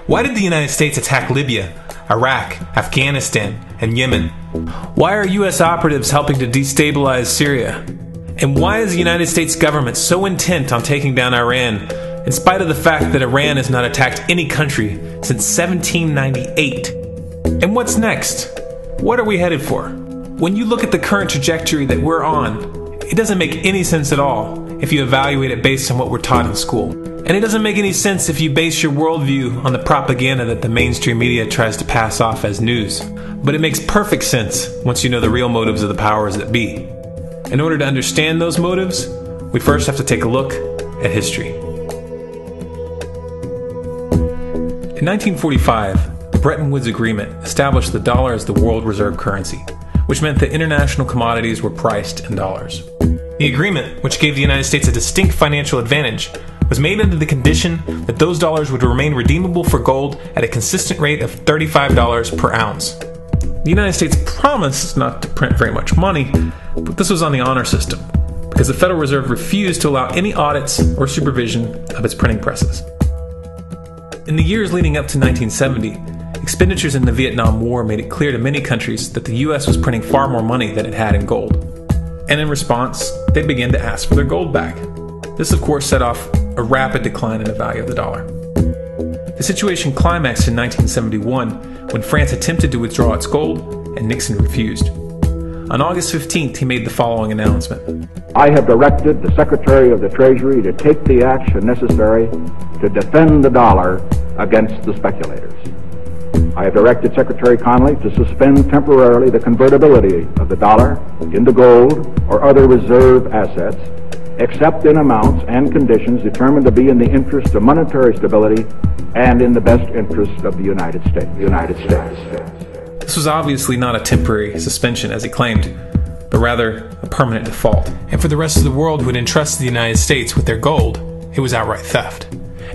Why did the United States attack Libya, Iraq, Afghanistan, and Yemen? Why are U.S. operatives helping to destabilize Syria? And why is the United States government so intent on taking down Iran, in spite of the fact that Iran has not attacked any country since 1798? And what's next? What are we headed for? When you look at the current trajectory that we're on, it doesn't make any sense at all if you evaluate it based on what we're taught in school. And it doesn't make any sense if you base your worldview on the propaganda that the mainstream media tries to pass off as news. But it makes perfect sense once you know the real motives of the powers that be. In order to understand those motives, we first have to take a look at history. In 1945, the Bretton Woods Agreement established the dollar as the world reserve currency, which meant that international commodities were priced in dollars. The agreement, which gave the United States a distinct financial advantage, was made under the condition that those dollars would remain redeemable for gold at a consistent rate of $35 per ounce. The United States promised not to print very much money, but this was on the honor system, because the Federal Reserve refused to allow any audits or supervision of its printing presses. In the years leading up to 1970, expenditures in the Vietnam War made it clear to many countries that the U.S. was printing far more money than it had in gold. And in response, they began to ask for their gold back. This, of course, set off a rapid decline in the value of the dollar. The situation climaxed in 1971 when France attempted to withdraw its gold and Nixon refused. On August 15th, he made the following announcement. I have directed the Secretary of the Treasury to take the action necessary to defend the dollar against the speculators. I have directed Secretary Connally to suspend temporarily the convertibility of the dollar into gold or other reserve assets, except in amounts and conditions determined to be in the interest of monetary stability and in the best interest of the United States. This was obviously not a temporary suspension, as he claimed, but rather a permanent default. And for the rest of the world who had entrusted the United States with their gold, it was outright theft.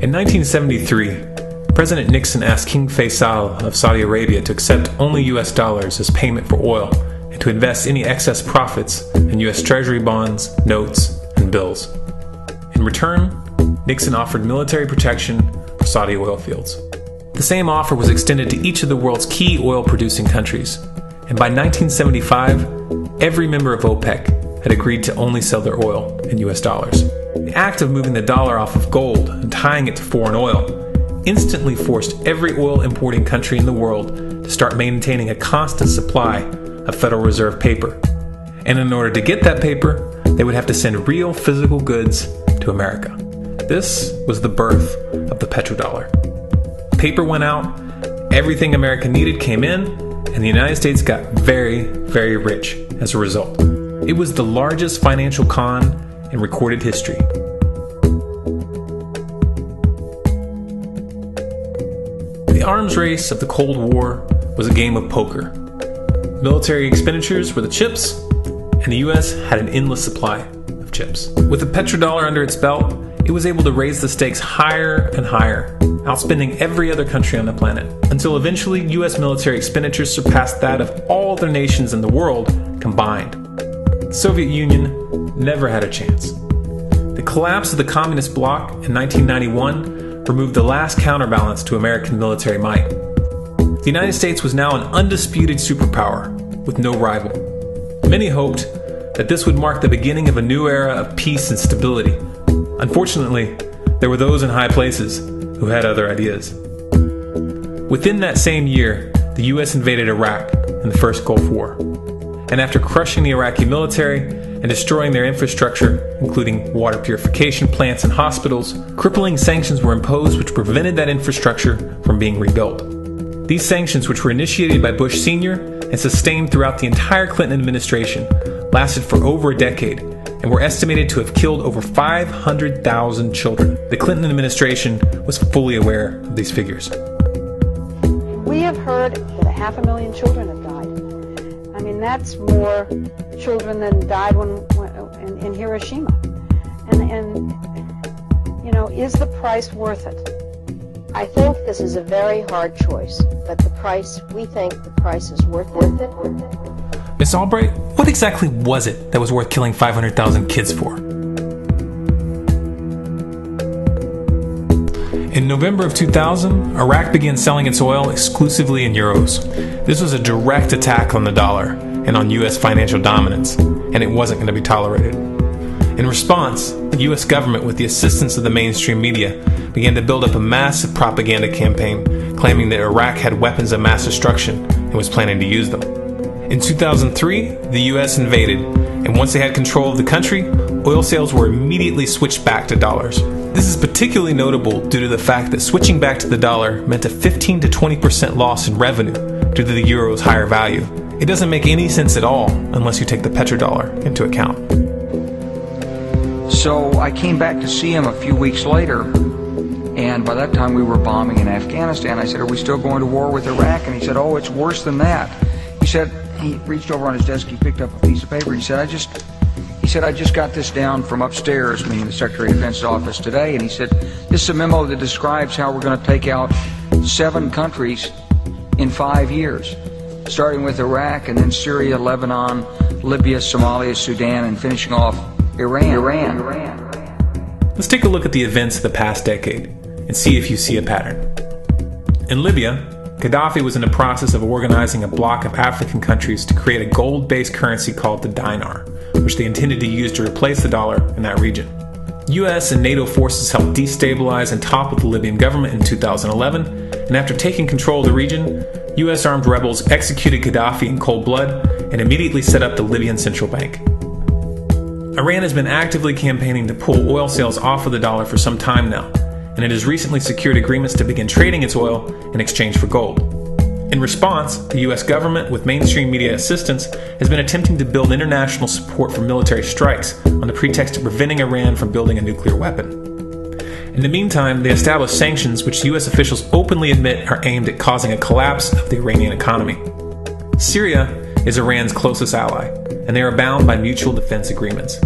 In 1973, President Nixon asked King Faisal of Saudi Arabia to accept only U.S. dollars as payment for oil and to invest any excess profits in U.S. Treasury bonds, notes, and bills. In return, Nixon offered military protection for Saudi oil fields. The same offer was extended to each of the world's key oil-producing countries, and by 1975, every member of OPEC had agreed to only sell their oil in U.S. dollars. The act of moving the dollar off of gold and tying it to foreign oil instantly forced every oil-importing country in the world to start maintaining a constant supply of Federal Reserve paper. And in order to get that paper, they would have to send real physical goods to America. This was the birth of the petrodollar. Paper went out, everything America needed came in, and the United States got very, very rich as a result. It was the largest financial con in recorded history. The arms race of the Cold War was a game of poker. Military expenditures were the chips, and the U.S. had an endless supply of chips. With the petrodollar under its belt, it was able to raise the stakes higher and higher, outspending every other country on the planet, until eventually U.S. military expenditures surpassed that of all other nations in the world combined. The Soviet Union never had a chance. The collapse of the communist bloc in 1991 removed the last counterbalance to American military might. The United States was now an undisputed superpower with no rival. Many hoped that this would mark the beginning of a new era of peace and stability. Unfortunately, there were those in high places who had other ideas. Within that same year, the U.S. invaded Iraq in the First Gulf War. And after crushing the Iraqi military and destroying their infrastructure, including water purification plants and hospitals, crippling sanctions were imposed which prevented that infrastructure from being rebuilt. These sanctions, which were initiated by Bush Sr. and sustained throughout the entire Clinton administration, lasted for over a decade and were estimated to have killed over 500,000 children. The Clinton administration was fully aware of these figures. We have heard that 500,000 children have died. I mean, that's more children than died in Hiroshima. And you know, is the price worth it? I think this is a very hard choice, but we think the price is worth it. Miss Albright, what exactly was it that was worth killing 500,000 kids for? In November of 2000, Iraq began selling its oil exclusively in euros. This was a direct attack on the dollar and on U.S. financial dominance, and it wasn't going to be tolerated. In response, the U.S. government, with the assistance of the mainstream media, began to build up a massive propaganda campaign claiming that Iraq had weapons of mass destruction and was planning to use them. In 2003, the U.S. invaded, and once they had control of the country, oil sales were immediately switched back to dollars. This is particularly notable due to the fact that switching back to the dollar meant a 15 to 20% loss in revenue due to the euro's higher value. It doesn't make any sense at all unless you take the petrodollar into account. So I came back to see him a few weeks later, and by that time we were bombing in Afghanistan. I said, "Are we still going to war with Iraq?" And he said, "Oh, it's worse than that." He said, he reached over on his desk, he picked up a piece of paper, and he said, I just got this down from upstairs, meaning the Secretary of Defense's office today, and he said, "This is a memo that describes how we're going to take out 7 countries in 5 years, starting with Iraq, and then Syria, Lebanon, Libya, Somalia, Sudan, and finishing off Iran. Let's take a look at the events of the past decade and see if you see a pattern. In Libya, Gaddafi was in the process of organizing a bloc of African countries to create a gold-based currency called the dinar, which they intended to use to replace the dollar in that region. US and NATO forces helped destabilize and topple the Libyan government in 2011, and after taking control of the region, US armed rebels executed Gaddafi in cold blood and immediately set up the Libyan central bank. Iran has been actively campaigning to pull oil sales off of the dollar for some time now, and it has recently secured agreements to begin trading its oil in exchange for gold. In response, the US government, with mainstream media assistance, has been attempting to build international support for military strikes on the pretext of preventing Iran from building a nuclear weapon. In the meantime, they established sanctions which US officials openly admit are aimed at causing a collapse of the Iranian economy. Syria is Iran's closest ally, and they are bound by mutual defense agreements.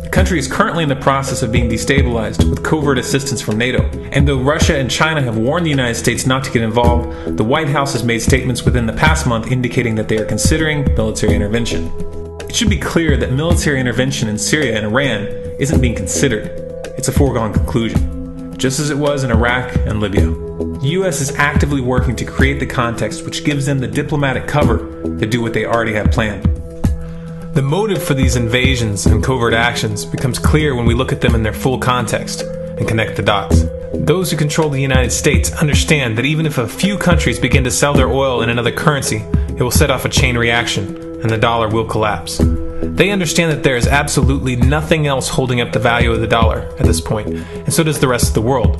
The country is currently in the process of being destabilized with covert assistance from NATO, and though Russia and China have warned the United States not to get involved, the White House has made statements within the past month indicating that they are considering military intervention. It should be clear that military intervention in Syria and Iran isn't being considered. It's a foregone conclusion, just as it was in Iraq and Libya. The US is actively working to create the context which gives them the diplomatic cover to do what they already have planned. The motive for these invasions and covert actions becomes clear when we look at them in their full context and connect the dots. Those who control the United States understand that even if a few countries begin to sell their oil in another currency, it will set off a chain reaction and the dollar will collapse. They understand that there is absolutely nothing else holding up the value of the dollar at this point, and so does the rest of the world.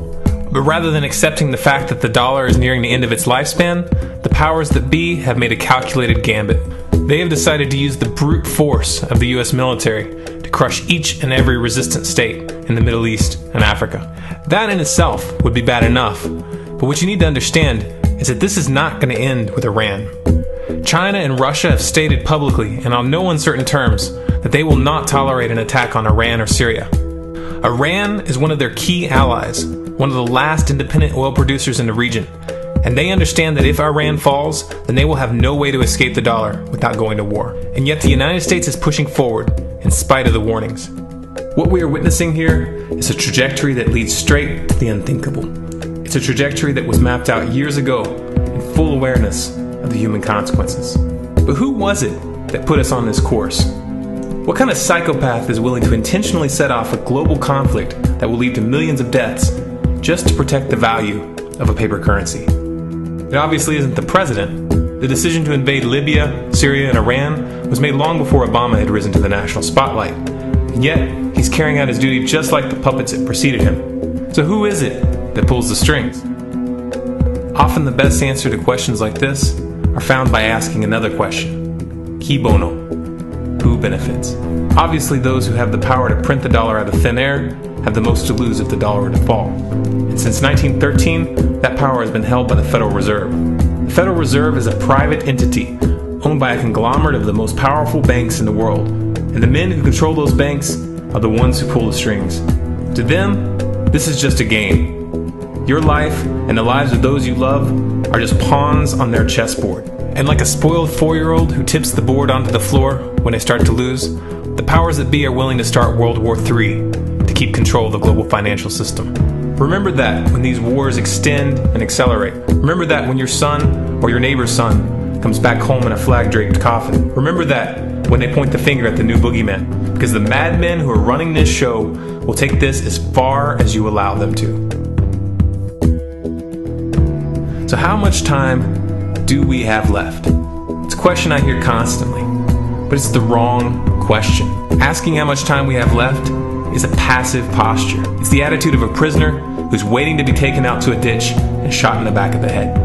But rather than accepting the fact that the dollar is nearing the end of its lifespan, the powers that be have made a calculated gambit. They have decided to use the brute force of the US military to crush each and every resistant state in the Middle East and Africa. That in itself would be bad enough, but what you need to understand is that this is not going to end with Iran. China and Russia have stated publicly and on no uncertain terms that they will not tolerate an attack on Iran or Syria. Iran is one of their key allies, one of the last independent oil producers in the region, and they understand that if Iran falls, then they will have no way to escape the dollar without going to war. And yet the United States is pushing forward in spite of the warnings. What we are witnessing here is a trajectory that leads straight to the unthinkable. It's a trajectory that was mapped out years ago in full awareness of the human consequences. But who was it that put us on this course? What kind of psychopath is willing to intentionally set off a global conflict that will lead to millions of deaths just to protect the value of a paper currency? It obviously isn't the president. The decision to invade Libya, Syria, and Iran was made long before Obama had risen to the national spotlight. And yet, he's carrying out his duty just like the puppets that preceded him. So who is it that pulls the strings? Often the best answer to questions like this are found by asking another question. Qui bono? Who benefits? Obviously, those who have the power to print the dollar out of thin air have the most to lose if the dollar were to fall. And since 1913, that power has been held by the Federal Reserve. The Federal Reserve is a private entity owned by a conglomerate of the most powerful banks in the world. And the men who control those banks are the ones who pull the strings. To them, this is just a game. Your life and the lives of those you love are just pawns on their chessboard. And like a spoiled 4-year-old who tips the board onto the floor when they start to lose, the powers that be are willing to start World War III to keep control of the global financial system. Remember that when these wars extend and accelerate. Remember that when your son or your neighbor's son comes back home in a flag-draped coffin. Remember that when they point the finger at the new boogeyman, because the madmen who are running this show will take this as far as you allow them to. So how much time do we have left? It's a question I hear constantly, but it's the wrong question. Asking how much time we have left is a passive posture. It's the attitude of a prisoner who's waiting to be taken out to a ditch and shot in the back of the head.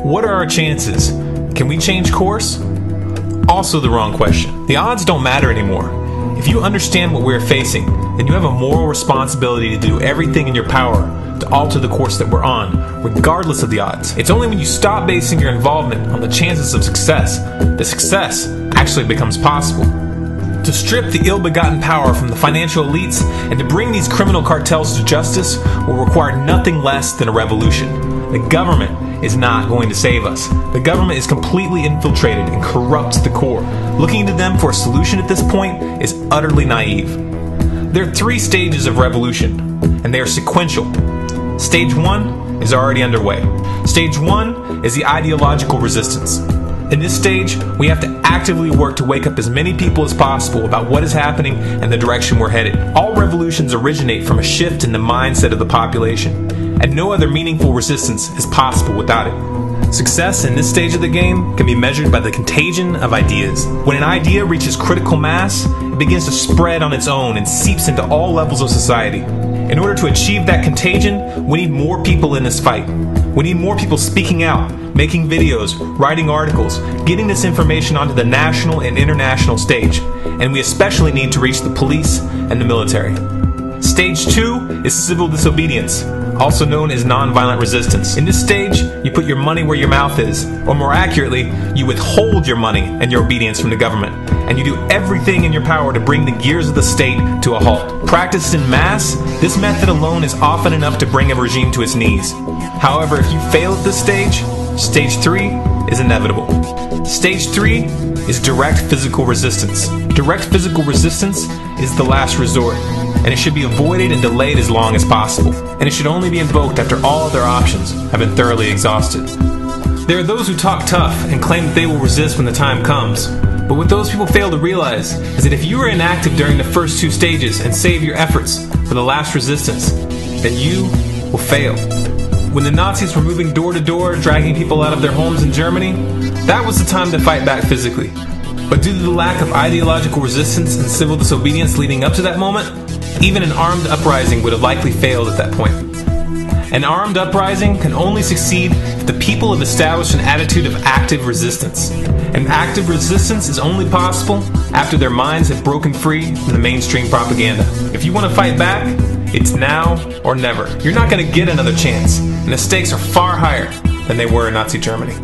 What are our chances? Can we change course? Also the wrong question. The odds don't matter anymore. If you understand what we're facing, then you have a moral responsibility to do everything in your power to alter the course that we're on, regardless of the odds. It's only when you stop basing your involvement on the chances of success that success actually becomes possible. To strip the ill-begotten power from the financial elites and to bring these criminal cartels to justice will require nothing less than a revolution. The government is not going to save us. The government is completely infiltrated and corrupt to the core. Looking to them for a solution at this point is utterly naive. There are 3 stages of revolution, and they are sequential. Stage 1 is already underway. Stage 1 is the ideological resistance. In this stage, we have to actively work to wake up as many people as possible about what is happening and the direction we're headed. All revolutions originate from a shift in the mindset of the population, and no other meaningful resistance is possible without it. Success in this stage of the game can be measured by the contagion of ideas. When an idea reaches critical mass, it begins to spread on its own and seeps into all levels of society. In order to achieve that contagion, we need more people in this fight. We need more people speaking out, making videos, writing articles, getting this information onto the national and international stage. And we especially need to reach the police and the military. Stage 2 is civil disobedience, also known as nonviolent resistance. In this stage, you put your money where your mouth is, or more accurately, you withhold your money and your obedience from the government, and you do everything in your power to bring the gears of the state to a halt. Practiced in mass, this method alone is often enough to bring a regime to its knees. However, if you fail at this stage, Stage 3 is inevitable. Stage 3 is direct physical resistance. Direct physical resistance is the last resort, and it should be avoided and delayed as long as possible, and it should only be invoked after all other options have been thoroughly exhausted. There are those who talk tough and claim that they will resist when the time comes, but what those people fail to realize is that if you are inactive during the first 2 stages and save your efforts for the last resistance, then you will fail. When the Nazis were moving door to door, dragging people out of their homes in Germany, that was the time to fight back physically. But due to the lack of ideological resistance and civil disobedience leading up to that moment, even an armed uprising would have likely failed at that point. An armed uprising can only succeed if the people have established an attitude of active resistance. And active resistance is only possible after their minds have broken free from the mainstream propaganda. If you want to fight back, it's now or never. You're not going to get another chance, and the stakes are far higher than they were in Nazi Germany.